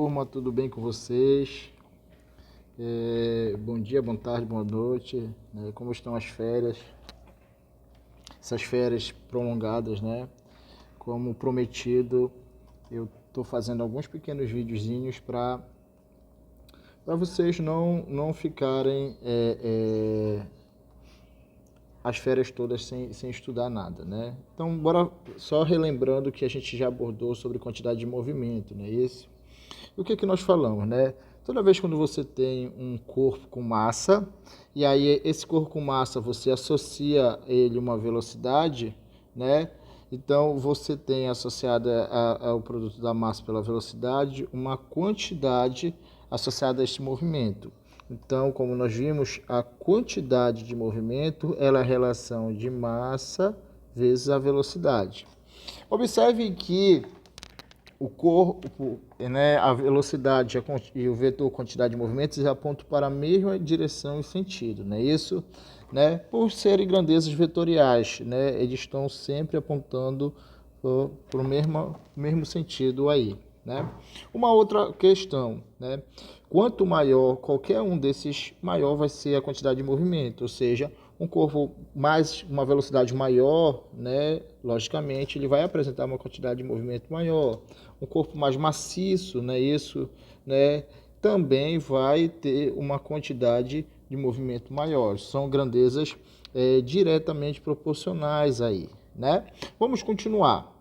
Turma, tudo bem com vocês? Bom dia, boa tarde, boa noite, né? Como estão as férias? Essas férias prolongadas, né? Como prometido, eu estou fazendo alguns pequenos videozinhos para vocês não ficarem as férias todas sem estudar nada, né? Então, bora só relembrando que a gente já abordou sobre quantidade de movimento, né? Isso. E o que nós falamos, né? Toda vez quando você tem um corpo com massa, e aí esse corpo com massa você associa ele uma velocidade, né? Então você tem associada ao produto da massa pela velocidade uma quantidade associada a este movimento. Então, como nós vimos, a quantidade de movimento ela é a relação de massa vezes a velocidade. Observe que o corpo, né, a velocidade e o vetor quantidade de movimentos apontam para a mesma direção e sentido, não é isso? Né? Por serem grandezas vetoriais, né, eles estão sempre apontando para o mesmo sentido aí. Né? Uma outra questão, né? Quanto maior qualquer um desses, maior vai ser a quantidade de movimento, ou seja, um corpo mais uma velocidade maior, né, logicamente ele vai apresentar uma quantidade de movimento maior. Um corpo mais maciço, né, isso, né, também vai ter uma quantidade de movimento maior. São grandezas diretamente proporcionais aí, né? Vamos continuar.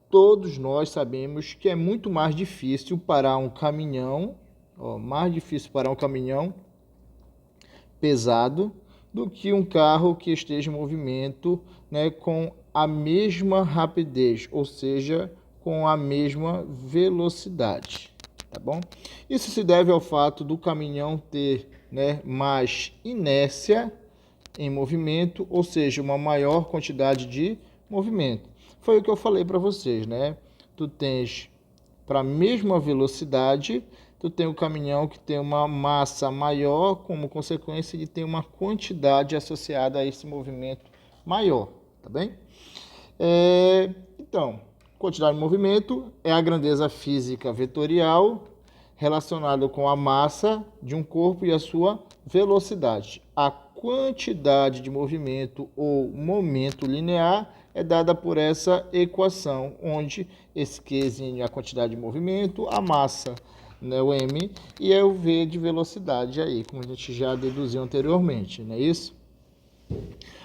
Todos nós sabemos que é muito mais difícil parar um caminhão, pesado do que um carro que esteja em movimento, né, com a mesma rapidez, ou seja, com a mesma velocidade, tá bom? Isso se deve ao fato do caminhão ter, né, mais inércia em movimento, ou seja, uma maior quantidade de movimento. Foi o que eu falei para vocês, né? Tu tens para a mesma velocidade, tu tem o caminhão que tem uma massa maior, como consequência de ter uma quantidade associada a esse movimento maior, tá bem? Então, quantidade de movimento é a grandeza física vetorial relacionada com a massa de um corpo e a sua velocidade. A quantidade de movimento ou momento linear é dada por essa equação, onde esse Qzinho é a quantidade de movimento, a massa, né, o m, e é o v de velocidade aí, como a gente já deduziu anteriormente, não é isso?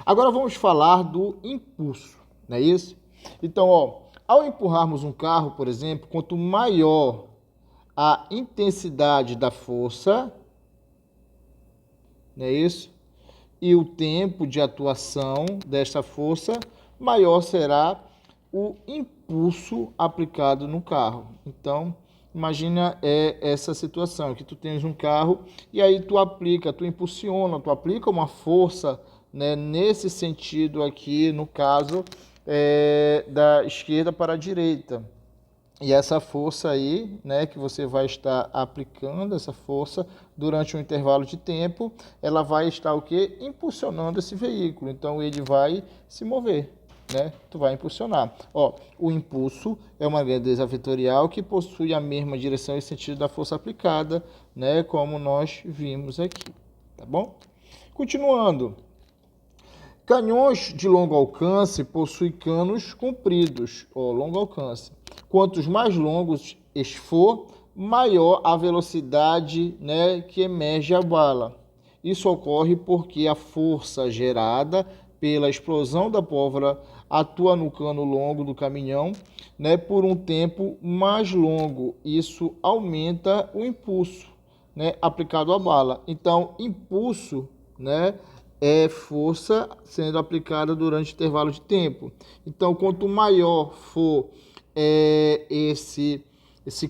Agora vamos falar do impulso, não é isso? Então, ao empurrarmos um carro, por exemplo, quanto maior a intensidade da força, não é isso? E o tempo de atuação desta força, maior será o impulso aplicado no carro. Então, imagina essa situação, que tu tens um carro e aí tu impulsiona, tu aplica uma força, né, nesse sentido aqui, no caso, da esquerda para a direita. E essa força aí, né, que você vai estar aplicando, essa força, durante um intervalo de tempo, ela vai estar o quê? Impulsionando esse veículo. Então, ele vai se mover, né? Tu vai impulsionar. O impulso é uma grandeza vetorial que possui a mesma direção e sentido da força aplicada, né, como nós vimos aqui, tá bom? Continuando. Canhões de longo alcance possuem canos compridos, longo alcance. Quantos mais longos for, maior a velocidade, né, que emerge a bala. Isso ocorre porque a força gerada pela explosão da pólvora atua no cano longo do caminhão, né, por um tempo mais longo. Isso aumenta o impulso, né, aplicado à bala. Então, impulso, né, é força sendo aplicada durante intervalo de tempo. Então, quanto maior for esse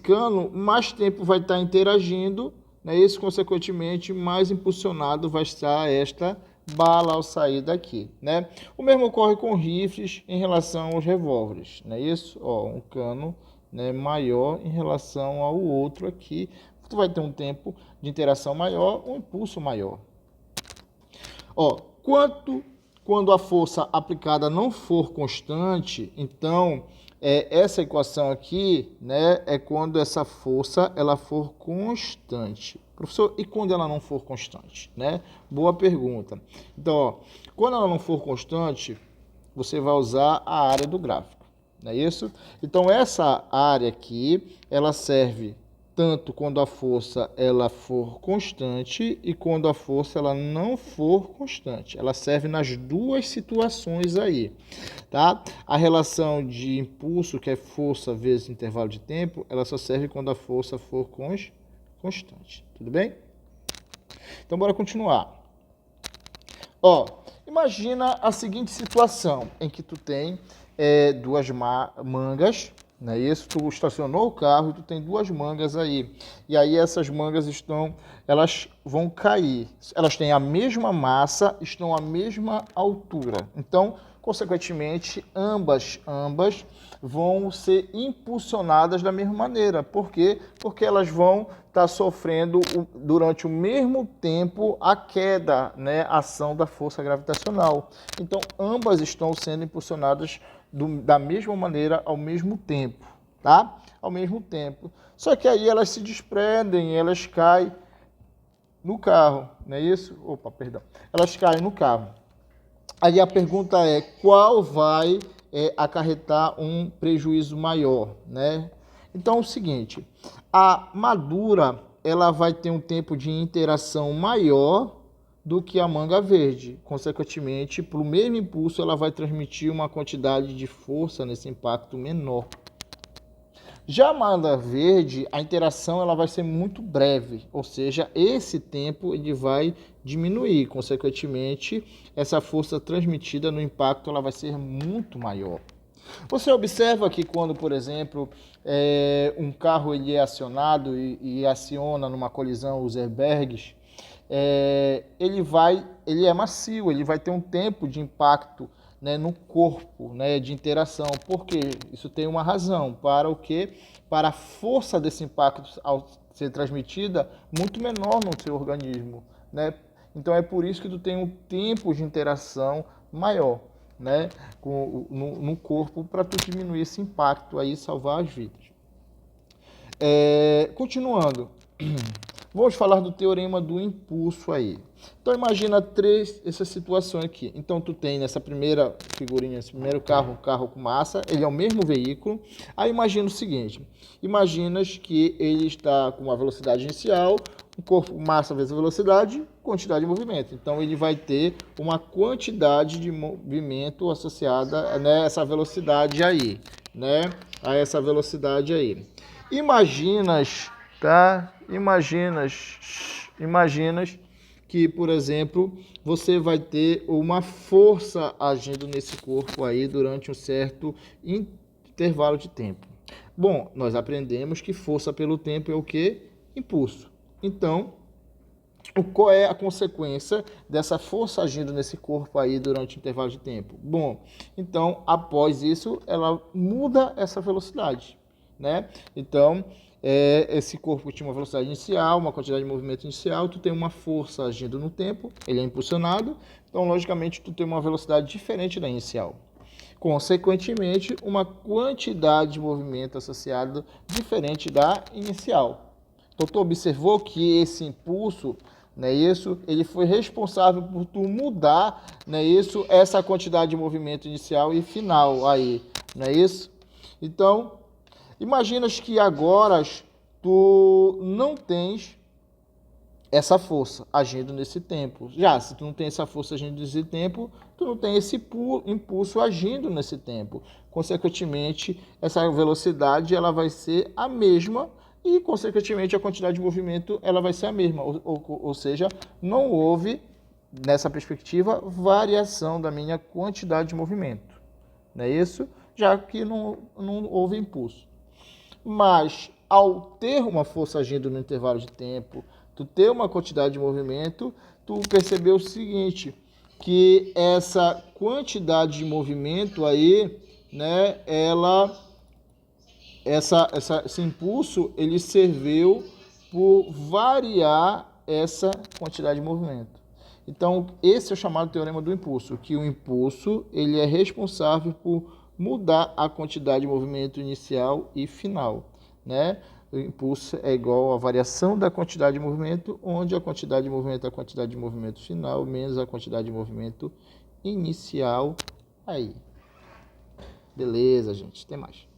cano, mais tempo vai estar interagindo, né? Isso, consequentemente, mais impulsionado vai estar esta bala ao sair daqui, né? O mesmo ocorre com rifles em relação aos revólveres, não é isso? Um cano, né, maior em relação ao outro aqui, tu vai ter um tempo de interação maior, um impulso maior. Quando a força aplicada não for constante, então essa equação aqui, né, é quando essa força ela for constante. Professor, e quando ela não for constante, né? Boa pergunta. Então, ó, quando ela não for constante, você vai usar a área do gráfico, não é isso? Então, essa área aqui, ela serve tanto quando a força ela for constante e quando a força ela não for constante. Ela serve nas duas situações aí, tá? A relação de impulso, que é força vezes intervalo de tempo, ela só serve quando a força for constante, tudo bem? Então, bora continuar. Ó, imagina a seguinte situação, em que tu tem duas mangas, não é isso? Tu estacionou o carro e tu tem duas mangas aí. E aí essas mangas elas vão cair. Elas têm a mesma massa, estão à mesma altura. Então, consequentemente, ambas vão ser impulsionadas da mesma maneira. Por quê? Porque elas vão estar sofrendo durante o mesmo tempo a queda, né, a ação da força gravitacional. Então, ambas estão sendo impulsionadas da mesma maneira ao mesmo tempo, tá? Ao mesmo tempo. Só que aí elas se desprendem, elas caem no carro, não é isso? Opa, perdão. Elas caem no carro. Aí a pergunta é, qual vai acarretar um prejuízo maior, né? Então é o seguinte, a madura ela vai ter um tempo de interação maior do que a manga verde. Consequentemente, para o mesmo impulso, ela vai transmitir uma quantidade de força nesse impacto menor. Já a manga verde, a interação ela vai ser muito breve, ou seja, esse tempo ele vai diminuir. Consequentemente, essa força transmitida no impacto ela vai ser muito maior. Você observa que quando, por exemplo, um carro ele é acionado e aciona numa colisão os airbags, ele é macio, ele vai ter um tempo de impacto, né, no corpo, né, de interação. Por quê? Isso tem uma razão. Para o quê? Para a força desse impacto ao ser transmitida muito menor no seu organismo, né? Então é por isso que tu tem um tempo de interação maior, né, no corpo, para tu diminuir esse impacto aí e salvar as vidas. Continuando, vamos falar do teorema do impulso aí. Então imagina essas situações aqui. Então tu tem nessa primeira figurinha, esse primeiro carro, um carro com massa, ele é o mesmo veículo. Aí imagina o seguinte, imaginas que ele está com uma velocidade inicial, um corpo massa vezes velocidade, quantidade de movimento. Então ele vai ter uma quantidade de movimento associada nessa velocidade aí, né? A essa velocidade aí. Imaginas, tá? Imaginas que, por exemplo, você vai ter uma força agindo nesse corpo aí durante um certo intervalo de tempo. Bom, nós aprendemos que força pelo tempo é o quê? Impulso. Então, qual é a consequência dessa força agindo nesse corpo aí durante o intervalo de tempo? Bom, então, após isso, ela muda essa velocidade, né? Então, esse corpo tinha uma velocidade inicial, uma quantidade de movimento inicial, tu tem uma força agindo no tempo, ele é impulsionado, então, logicamente, tu tem uma velocidade diferente da inicial. Consequentemente, uma quantidade de movimento associado diferente da inicial. Então, tu observou que esse impulso, não é isso? Ele foi responsável por tu mudar, não é isso? Essa quantidade de movimento inicial e final aí, não é isso? Então, imaginas que agora tu não tens essa força agindo nesse tempo. Já, se tu não tem essa força agindo nesse tempo, tu não tem esse impulso agindo nesse tempo. Consequentemente, essa velocidade ela vai ser a mesma e, consequentemente, a quantidade de movimento ela vai ser a mesma. Ou seja, não houve, nessa perspectiva, variação da minha quantidade de movimento. Não é isso? Já que não houve impulso. Mas, ao ter uma força agindo no intervalo de tempo, tu ter uma quantidade de movimento, tu percebeu o seguinte, que essa quantidade de movimento aí, né, esse impulso, ele serviu por variar essa quantidade de movimento. Então, esse é o chamado teorema do impulso, que o impulso, ele é responsável por mudar a quantidade de movimento inicial e final, né? O impulso é igual à variação da quantidade de movimento, onde a quantidade de movimento é a quantidade de movimento final, menos a quantidade de movimento inicial aí. Beleza, gente. Até mais.